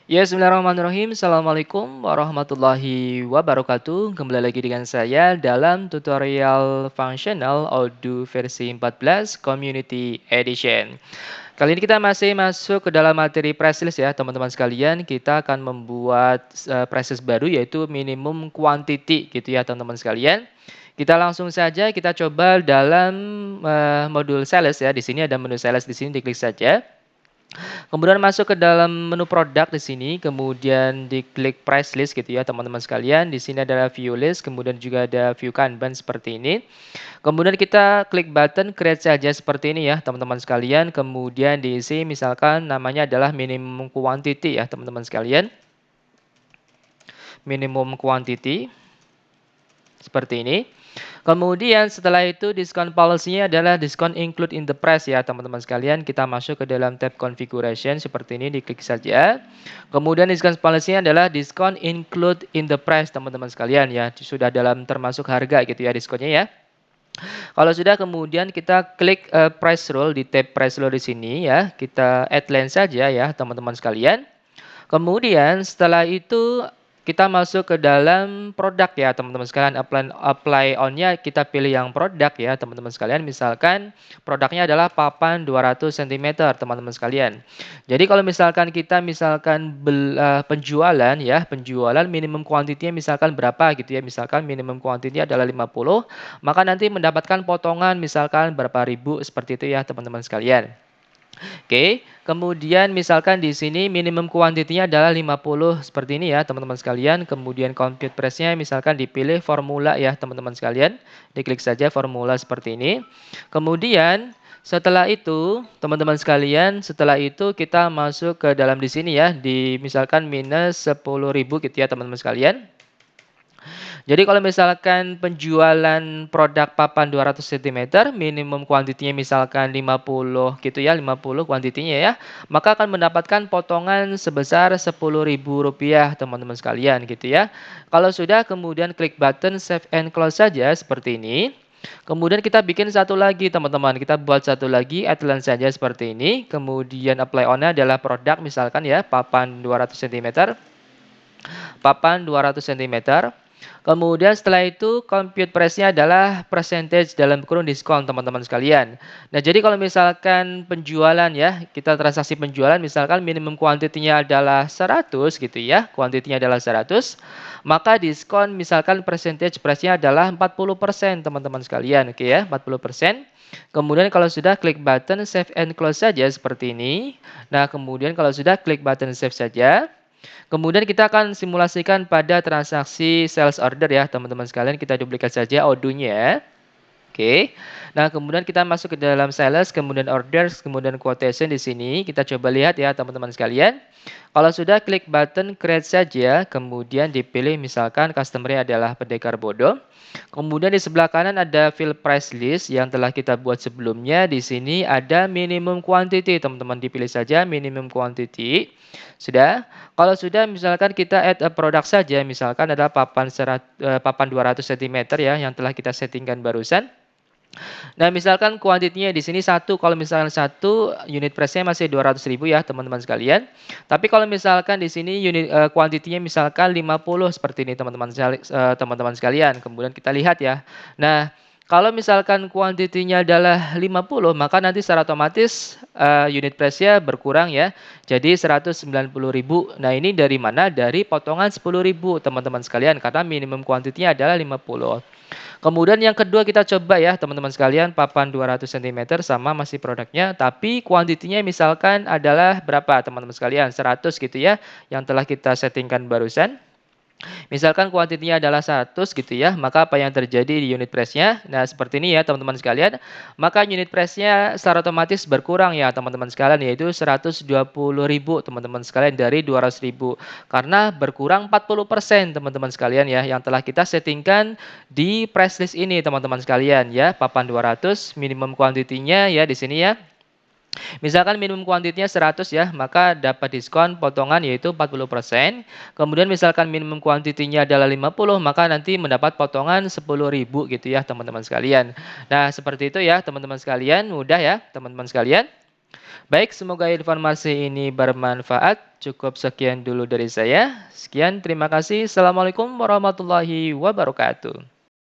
Ya, bismillahirrahmanirrahim. Assalamualaikum warahmatullahi wabarakatuh. Kembali lagi dengan saya dalam tutorial functional Odoo versi 14 Community Edition. Kali ini kita masih masuk ke dalam materi press list ya, teman-teman sekalian. Kita akan membuat press list baru yaitu minimum quantity gitu ya, teman-teman sekalian. Kita langsung saja kita coba dalam modul sales ya. Di sini ada menu sales di sini, diklik saja. Kemudian masuk ke dalam menu produk di sini, kemudian diklik price list gitu ya teman-teman sekalian. Di sini adalah view list, kemudian juga ada view Kanban seperti ini. Kemudian kita klik button create saja seperti ini ya teman-teman sekalian. Kemudian diisi misalkan namanya adalah minimum quantity ya teman-teman sekalian. Minimum quantity seperti ini. Kemudian setelah itu diskon policy-nya adalah diskon include in the price ya teman-teman sekalian. Kita masuk ke dalam tab configuration seperti ini, diklik saja. Kemudian diskon policy-nya adalah diskon include in the price teman-teman sekalian ya. Sudah dalam termasuk harga gitu ya diskonnya ya. Kalau sudah kemudian kita klik price rule di tab price rule di sini ya. Kita add line saja ya teman-teman sekalian. Kemudian setelah itu kita masuk ke dalam produk ya teman-teman sekalian. Apply on-nya kita pilih yang produk ya teman-teman sekalian. Misalkan produknya adalah papan 200 cm teman-teman sekalian. Jadi kalau misalkan kita penjualan ya, penjualan minimum kuantitinya misalkan berapa gitu ya. Misalkan minimum kuantitinya adalah 50, maka nanti mendapatkan potongan misalkan berapa ribu seperti itu ya teman-teman sekalian. Oke, kemudian misalkan di sini minimum kuantitinya adalah 50 seperti ini ya teman-teman sekalian. Kemudian compute price-nya misalkan dipilih formula ya teman-teman sekalian. Diklik saja formula seperti ini. Kemudian setelah itu teman-teman sekalian, setelah itu kita masuk ke dalam di sini ya, di misalkan minus 10.000 gitu ya teman-teman sekalian. Jadi kalau misalkan penjualan produk papan 200 cm, minimum kuantitinya misalkan 50 gitu ya, 50 kuantitinya ya, maka akan mendapatkan potongan sebesar Rp10.000 teman-teman sekalian gitu ya. Kalau sudah kemudian klik button save and close saja seperti ini. Kemudian kita bikin satu lagi teman-teman, kita buat satu lagi outline saja seperti ini. Kemudian apply on-nya adalah produk misalkan ya, papan 200 cm. Papan 200 cm. Kemudian setelah itu compute price-nya adalah percentage dalam kurung diskon teman-teman sekalian. Nah, jadi kalau misalkan penjualan ya, kita transaksi penjualan misalkan minimum kuantitinya adalah 100 gitu ya, kuantitinya adalah 100, maka diskon misalkan percentage price-nya adalah 40% teman-teman sekalian, oke ya, 40%. Kemudian kalau sudah klik button save and close saja seperti ini. Nah, kemudian kalau sudah klik button save saja. Kemudian kita akan simulasikan pada transaksi sales order ya teman-teman sekalian. Kita duplikat saja Odoo-nya. Oke. Nah, kemudian kita masuk ke dalam sales, kemudian orders, kemudian quotation di sini. Kita coba lihat ya teman-teman sekalian. Kalau sudah klik button create saja, kemudian dipilih misalkan customer-nya adalah pendekar bodoh. Kemudian di sebelah kanan ada fill price list yang telah kita buat sebelumnya. Di sini ada minimum quantity, teman-teman dipilih saja minimum quantity. Sudah? Kalau sudah misalkan kita add a product saja, misalkan ada papan 200 cm ya yang telah kita settingkan barusan. Nah, misalkan kuantitinya di sini satu, kalau misalkan satu unit price-nya masih 200.000 ya, teman-teman sekalian. Tapi kalau misalkan di sini kuantitinya misalkan 50 seperti ini teman-teman sekalian. Kemudian kita lihat ya. Nah, kalau misalkan kuantitinya adalah 50, maka nanti secara otomatis unit price-nya berkurang ya. Jadi 190.000. Nah, ini dari mana? Dari potongan 10.000 teman-teman sekalian karena minimum kuantitinya adalah 50. Kemudian yang kedua kita coba ya teman-teman sekalian, papan 200 cm sama masih produknya, tapi kuantitinya misalkan adalah berapa teman-teman sekalian? 100 gitu ya, yang telah kita settingkan barusan. Misalkan kuantitinya adalah 100 gitu ya, maka apa yang terjadi di unit price-nya? Nah, seperti ini ya teman-teman sekalian. Maka unit price-nya secara otomatis berkurang ya teman-teman sekalian, yaitu 120.000 teman-teman sekalian dari 200.000. Karena berkurang 40% teman-teman sekalian ya, yang telah kita settingkan di price list ini teman-teman sekalian ya. Papan 200 minimum kuantitinya ya di sini ya. Misalkan minimum kuantitinya 100 ya, maka dapat diskon potongan yaitu 40%. Kemudian misalkan minimum kuantitinya adalah 50, maka nanti mendapat potongan 10.000 gitu ya teman-teman sekalian. Nah, seperti itu ya teman-teman sekalian, mudah ya teman-teman sekalian. Baik, semoga informasi ini bermanfaat. Cukup sekian dulu dari saya. Sekian, terima kasih. Assalamualaikum warahmatullahi wabarakatuh.